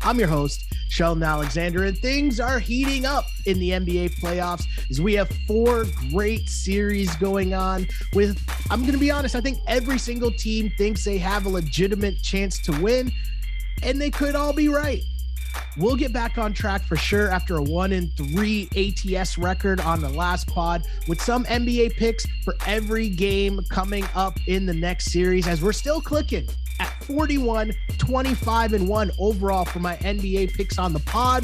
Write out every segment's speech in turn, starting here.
I'm your host, Sheldon Alexander, and things are heating up in the NBA playoffs as we have 4 great series going on with, I'm going to be honest, I think every single team thinks they have a legitimate chance to win, and they could all be right. We'll get back on track for sure after a 1-3 ATS record on the last pod with some NBA picks for every game coming up in the next series, as we're still clicking at 41, 25, and 1 overall for my NBA picks on the pod.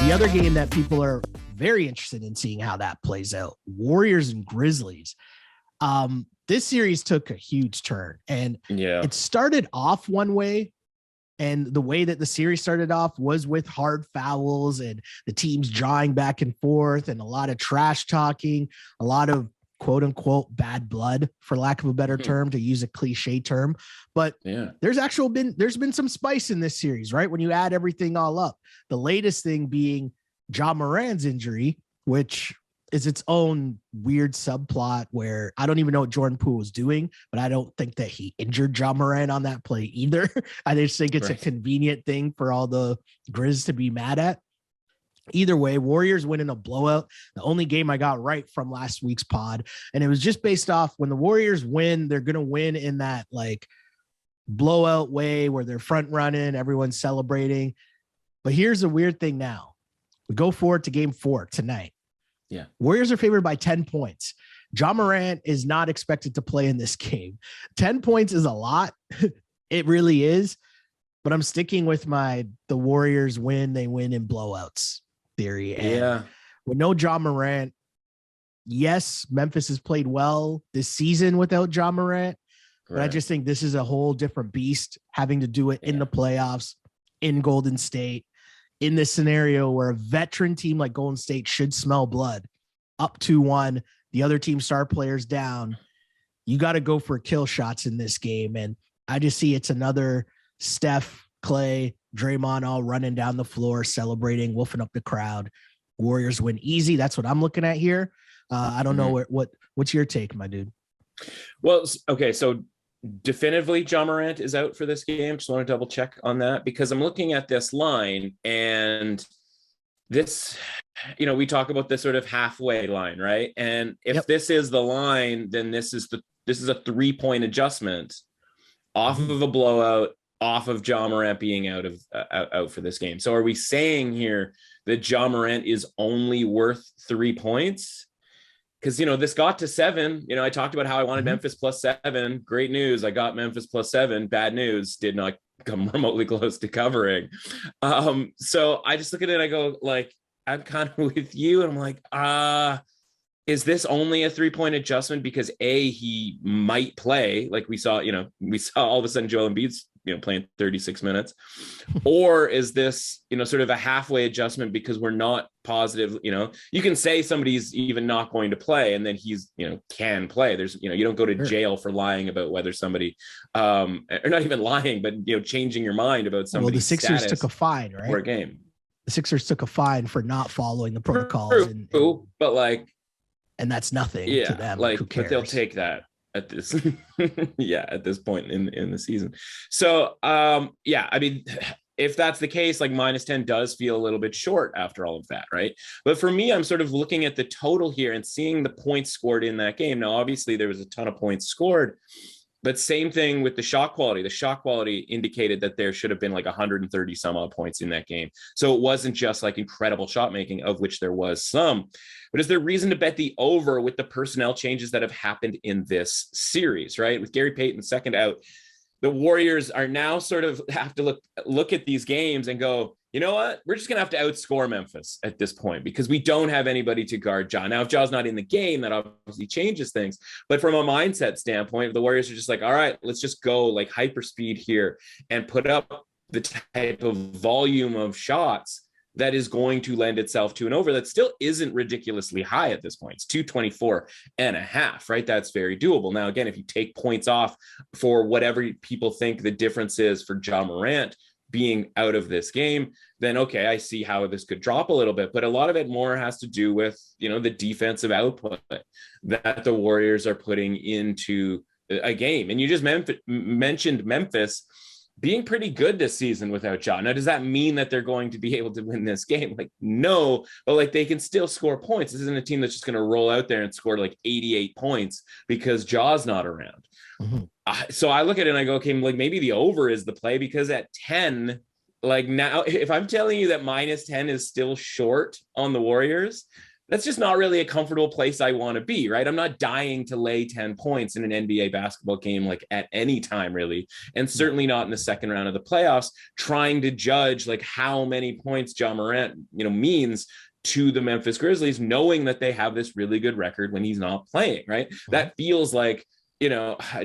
The other game that people are very interested in seeing how that plays out, Warriors and Grizzlies. This series took a huge turn, and it started off one way. And the way that the series started off was with hard fouls and the teams drawing back and forth and a lot of trash talking, a lot of quote unquote bad blood, for lack of a better term, to use a cliche term. But there's been some spice in this series, right? When you add everything all up, the latest thing being Ja Morant's injury, which is its own weird subplot where I don't even know what Jordan Poole was doing, but I don't think that he injured Ja Morant on that play either. I just think it's a convenient thing for all the Grizz to be mad at. Either way, Warriors win in a blowout. The only game I got right from last week's pod. And it was just based off when the Warriors win, they're going to win in that like blowout way where they're front running, everyone's celebrating. But here's the weird thing now. We go forward to game 4 tonight. Yeah. Warriors are favored by 10 points. Ja Morant is not expected to play in this game. 10 points is a lot. It really is. But I'm sticking with the Warriors win. They win in blowouts theory. And with no Ja Morant, yes, Memphis has played well this season without Ja Morant. But I just think this is a whole different beast, having to do it in the playoffs, in Golden State, in this scenario where a veteran team like Golden State should smell blood, up 2-1, the other team star players down. You got to go for kill shots in this game. And I just see it's another Steph, Clay, Draymond all running down the floor, celebrating, wolfing up the crowd. Warriors win easy. That's what I'm looking at here. I don't know what's your take, my dude? Well, okay. So definitively Ja Morant is out for this game. Just want to double check on that because I'm looking at this line, and this, we talk about this sort of halfway line, right? And if this is the line, then this is a 3-point adjustment off of a blowout, off of Ja Morant being out for this game. So are we saying here that Ja Morant is only worth 3 points? Because, this got to 7. I talked about how I wanted Memphis plus 7. Great news. I got Memphis plus 7. Bad news. Did not come remotely close to covering. So I just look at it and I go, like, I'm kind of with you. And I'm like, is this only a 3-point adjustment? Because he might play, like we saw all of a sudden Joel Embiid's playing 36 minutes, or is this, sort of a halfway adjustment because we're not positive, you can say somebody's even not going to play and then he's, can play. There's, you don't go to jail for lying about whether somebody, or not even lying, but, changing your mind about somebody. Well, the Sixers took a fine, right? For a game. The Sixers took a fine for not following the protocols. But like, and that's nothing to them. Like, who cares? But they'll take that at this, at this point in the season. So, I mean, if that's the case, like -10 does feel a little bit short after all of that, right? But for me, I'm sort of looking at the total here and seeing the points scored in that game. Now, obviously, there was a ton of points scored, but same thing with the shot quality. The shot quality indicated that there should have been like 130 some odd points in that game. So it wasn't just like incredible shot making, of which there was some. But is there reason to bet the over with the personnel changes that have happened in this series, right? With Gary Payton second out, the Warriors are now sort of have to look at these games and go, you know what? We're just going to have to outscore Memphis at this point because we don't have anybody to guard Ja. Now, if Ja's not in the game, that obviously changes things. But from a mindset standpoint, the Warriors are just like, all right, let's just go like hyperspeed here and put up the type of volume of shots that is going to lend itself to an over that still isn't ridiculously high at this point. It's 224.5, right? That's very doable. Now, again, if you take points off for whatever people think the difference is for Ja Morant being out of this game, then okay, I see how this could drop a little bit. But a lot of it more has to do with, the defensive output that the Warriors are putting into a game. And you just mentioned Memphis. being pretty good this season without Ja. Now, does that mean that they're going to be able to win this game? Like, no, but like they can still score points. This isn't a team that's just going to roll out there and score like 88 points because Ja's not around. So I look at it and I go, okay, like maybe the over is the play, because at 10, like now, if I'm telling you that -10 is still short on the Warriors, that's just not really a comfortable place I want to be, right? I'm not dying to lay 10 points in an NBA basketball game, like at any time really. And certainly not in the second round of the playoffs, trying to judge like how many points Ja Morant, means to the Memphis Grizzlies, knowing that they have this really good record when he's not playing, right? That feels like,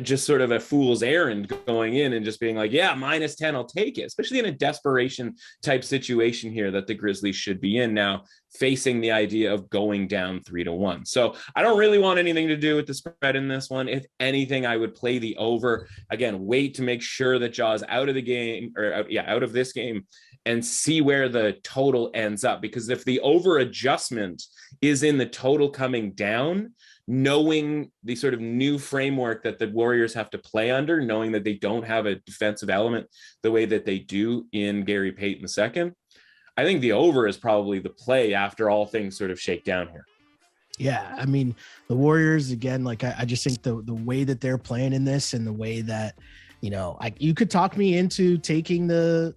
just sort of a fool's errand going in and just being like, yeah, -10, I'll take it, especially in a desperation type situation here that the Grizzlies should be in now, facing the idea of going down 3-1. So I don't really want anything to do with the spread in this one. If anything, I would play the over. Again, wait to make sure that Ja's out of the game, or out of this game, and see where the total ends up. Because if the over adjustment is in the total coming down, knowing the sort of new framework that the Warriors have to play under, knowing that they don't have a defensive element the way that they do in Gary Payton II, I think the over is probably the play after all things sort of shake down here. Yeah, I mean, the Warriors, again, like I just think the way that they're playing in this, and the way that, you could talk me into taking the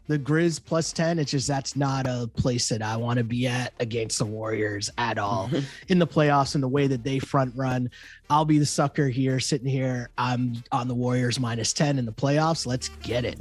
Grizz +10. It's just, that's not a place that I want to be at against the Warriors at all in the playoffs, and the way that they front run. I'll be the sucker here, sitting here. I'm on the Warriors -10 in the playoffs. Let's get it.